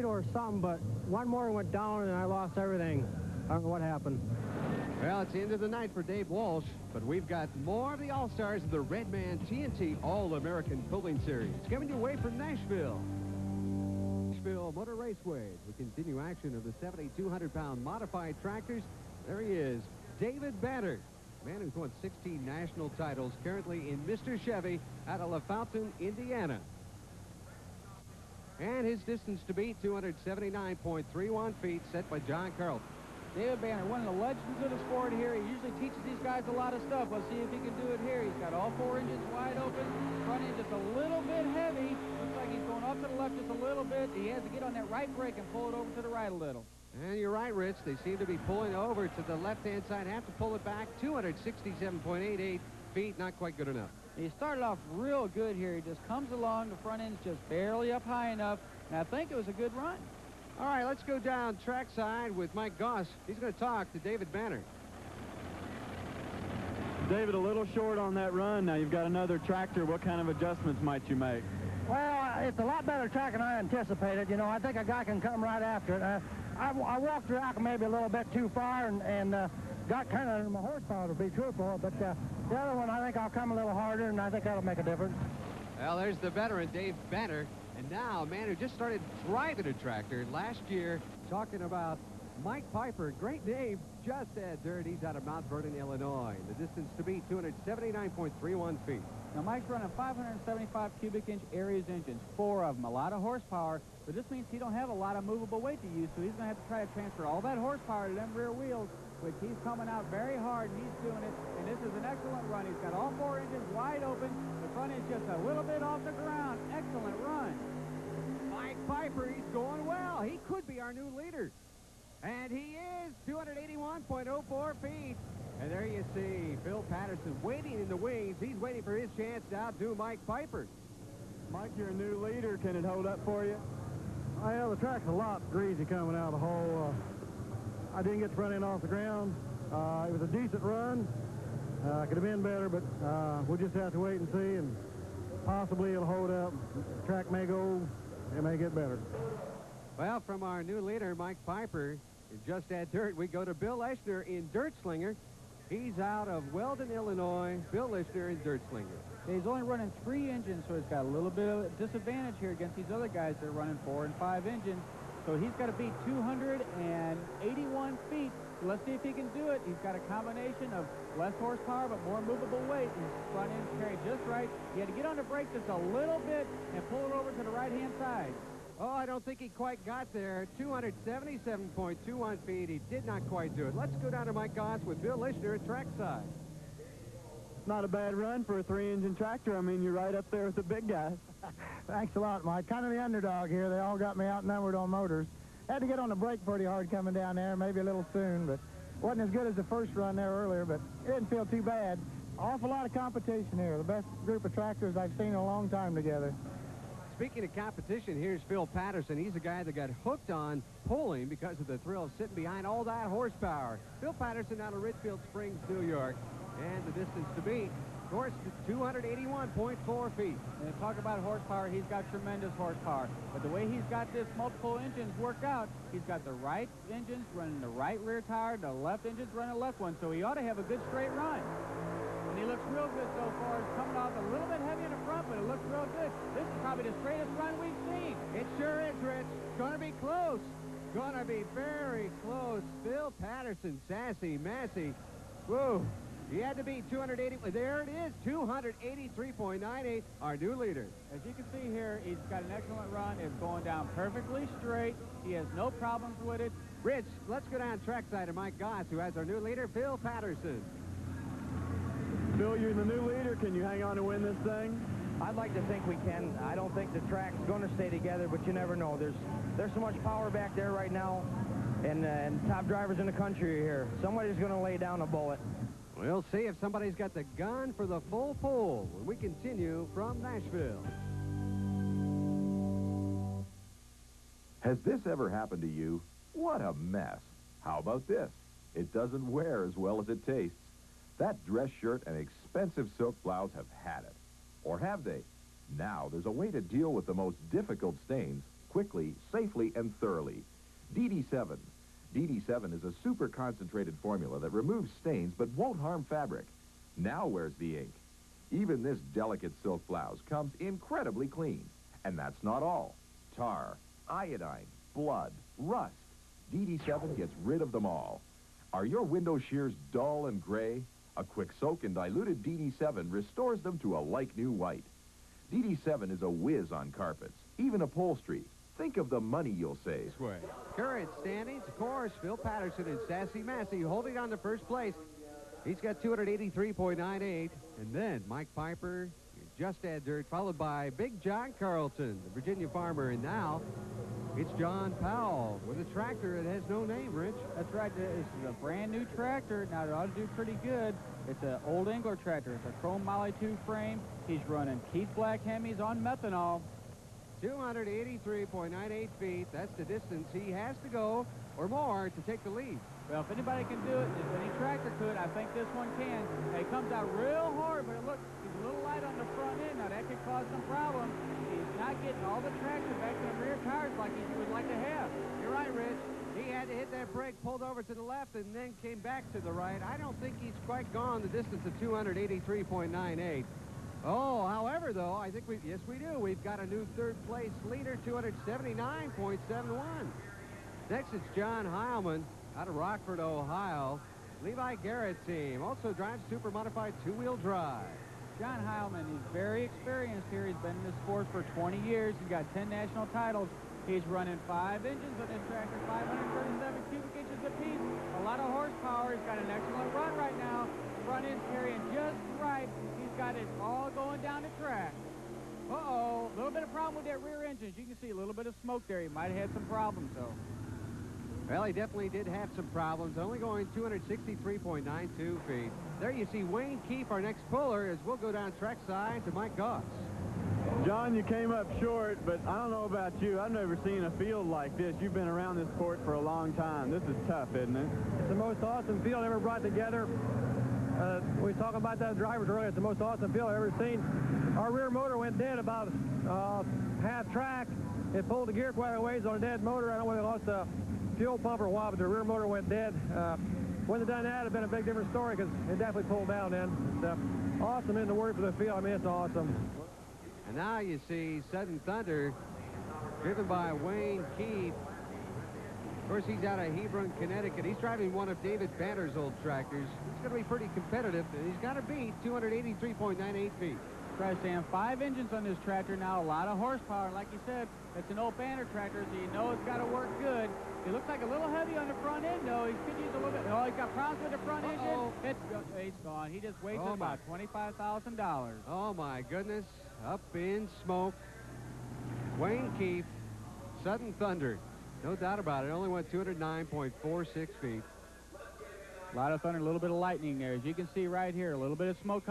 or something, but one more went down and I lost everything. I don't know what happened. Well, it's the end of the night for Dave Walsh, but we've got more of the All-Stars of the Redman TNT All-American Pulling Series coming your way from Nashville. Nashville Motor Raceway. We continue action of the 7,200-pound modified tractors. There he is, David Banner, man who's won 16 national titles, currently in Mr. Chevy out of LaFountain, Indiana. And his distance to beat, 279.31 feet, set by John Carlton. David Banner, one of the legends of the sport here. He usually teaches these guys a lot of stuff. Let's see if he can do it here. He's got all four engines wide open. Front end just a little bit heavy. Looks like he's going off to the left just a little bit. He has to get on that right brake and pull it over to the right a little. And you're right, Rich. They seem to be pulling over to the left-hand side. Have to pull it back. 267.88 feet. Not quite good enough. He started off real good here. He just comes along. The front end's just barely up high enough. And I think it was a good run. All right, let's go down trackside with Mike Goss. He's going to talk to David Banner. David, a little short on that run. Now you've got another tractor. What kind of adjustments might you make? Well, it's a lot better track than I anticipated. You know, I think a guy can come right after it. I walked the track maybe a little bit too far and got kind of my horsepower, to be truthful. But the other one, I think I'll come a little harder, and I think that'll make a difference. Well, there's the veteran, Dave Banner. And now, a man who just started driving a tractor last year, talking about Mike Piper. Great name, just that dirt. He's out of Mount Vernon, Illinois. The distance to beat, 279.31 feet. Now, Mike's running 575 cubic inch Aries engines, 4 of them, a lot of horsepower, but this means he don't have a lot of movable weight to use, so he's going to have to try to transfer all that horsepower to them rear wheels, which he's coming out very hard, and he's doing it, and this is an excellent run. He's got all 4 engines wide open. The front is just a little bit off the ground. Excellent run. Mike Piper, he's going well. He could be our new leader. And he is 281.04 feet. And there you see Phil Patterson waiting in the wings. He's waiting for his chance to outdo Mike Piper. Mike, you're a new leader. Can it hold up for you? Well, the track's a lot greasy coming out of the hole. I didn't get the front end off the ground. It was a decent run. Could have been better, but we'll just have to wait and see, and possibly it'll hold up. The track may go, it may get better. Well, from our new leader, Mike Piper, in Just Add Dirt, we go to Bill Eschner in Dirt Slinger. He's out of Weldon, Illinois. Bill Eschner in Dirt Slinger. He's only running 3 engines, so he's got a little bit of disadvantage here against these other guys that are running 4 and 5 engines. So he's got to beat 281 feet. So let's see if he can do it. He's got a combination of less horsepower but more movable weight. His front end's carried just right. He had to get on the brake just a little bit and pull it over to the right-hand side. Oh, I don't think he quite got there. 277.21 feet. He did not quite do it. Let's go down to Mike Goss with Bill Eschner at Trackside. Not a bad run for a 3-engine tractor. I mean, you're right up there with the big guys. Thanks a lot, Mike. Kind of the underdog here. They all got me outnumbered on motors. Had to get on the brake pretty hard coming down there, maybe a little soon, but wasn't as good as the first run there earlier, but it didn't feel too bad. Awful lot of competition here. The best group of tractors I've seen in a long time together. Speaking of competition, here's Phil Patterson. He's a guy that got hooked on pulling because of the thrill of sitting behind all that horsepower. Phil Patterson out of Richfield Springs, New York. And the distance to beat, of course, 281.4 feet. And talk about horsepower, he's got tremendous horsepower. But the way he's got this multiple engines worked out, he's got the right engines running the right rear tire, the left engines running the left one, so he ought to have a good straight run. And he looks real good so far. It's coming off a little bit heavy in the front, but it looks real good. This is probably the straightest run we've seen. It sure is, Rich. Going to be close. Going to be very close. Phil Patterson, sassy, massy. Whoa. He had to beat 280. There it is, 283.98, our new leader. As you can see here, he's got an excellent run. It's going down perfectly straight. He has no problems with it. Rich, let's go down trackside to Mike Goss, who has our new leader, Phil Patterson. Bill, you're the new leader. Can you hang on to win this thing? I'd like to think we can. I don't think the track's going to stay together, but you never know. There's so much power back there right now, and top drivers in the country are here. Somebody's going to lay down a bullet. We'll see if somebody's got the gun for the full pull when we continue from Nashville. Has this ever happened to you? What a mess. How about this? It doesn't wear as well as it tastes. That dress shirt and expensive silk blouse have had it. Or have they? Now there's a way to deal with the most difficult stains quickly, safely, and thoroughly. DD7. DD7 is a super concentrated formula that removes stains but won't harm fabric. Now where's the ink? Even this delicate silk blouse comes incredibly clean. And that's not all. Tar, iodine, blood, rust. DD7 gets rid of them all. Are your window shears dull and gray? A quick soak in diluted DD7 restores them to a like-new white. DD7 is a whiz on carpets, even upholstery. Think of the money you'll save. Raceway. Current standings, of course, Phil Patterson and Sassy Massey holding on to first place. He's got 283.98. And then Mike Piper, just Ed Dirt, followed by Big John Carlton, the Virginia farmer. And now it's John Powell with a tractor that has no name, Rich. That's right. This is a brand new tractor. Now, it ought to do pretty good. It's an old Engler tractor. It's a chrome Molly 2 frame. He's running Keith Black Hemis on methanol. 283.98 feet. That's the distance he has to go or more to take the lead. Well, if anybody can do it, if any tractor could, I think this one can. He comes out real hard, but look, he's a little light on the front end. Now, that could cause some problems. He's not getting all the traction back to the rear tires like he would like to have. You're right, Rich. He had to hit that brake, pulled over to the left, and then came back to the right. I don't think he's quite gone the distance of 283.98. Oh, however, though, I think yes, we do. We've got a new third-place leader, 279.71. Next, it's John Heilman out of Rockford, Ohio. Levi GARRETT team also drives super modified two-wheel drive. John Heilman, he's very experienced here. He's been in this sport for 20 years. He's got 10 national titles. He's running 5 engines on this tractor, 537 cubic inches apiece. A lot of horsepower. He's got an excellent run right now. Front end's carrying just right. He's got it all going down the track. Uh-oh, a little bit of problem with that rear engine. As you can see, a little bit of smoke there. He might have had some problems, though. Well, he definitely did have some problems, only going 263.92 feet. There you see Wayne Keefe, our next puller, as we'll go down trackside to Mike Goss. John, you came up short, but I don't know about you. I've never seen a field like this. You've been around this sport for a long time. This is tough, isn't it? It's the most awesome field ever brought together. We were talking about that drivers earlier. It's the most awesome field I've ever seen. Our rear motor went dead about half track. It pulled the gear quite a ways on a dead motor. I don't know whether it lost the fuel pump or a while, but the rear motor went dead. When they done that, it'd been a big different story because it definitely pulled down then. It's awesome in the word for the field. I mean, it's awesome. And now you see Sudden Thunder, driven by Wayne Keefe. Of course, he's out of Hebron, Connecticut. He's driving one of David Banner's old tractors. It's going to be pretty competitive, and he's got to beat 283.98 feet. Try to stand 5 engines on this tractor now, a lot of horsepower. Like you said, it's an old Banner tractor, so you know it's got to work good. It looks like a little heavy on the front end, though. He could use a little bit. Oh, he's got problems with the front engine. It's gone. He just wasted about $25,000. Oh, my goodness. Up in smoke. Wayne Keefe, Sudden Thunder. No doubt about it. Only went 209.46 feet. A lot of thunder, a little bit of lightning there. As you can see right here, a little bit of smoke.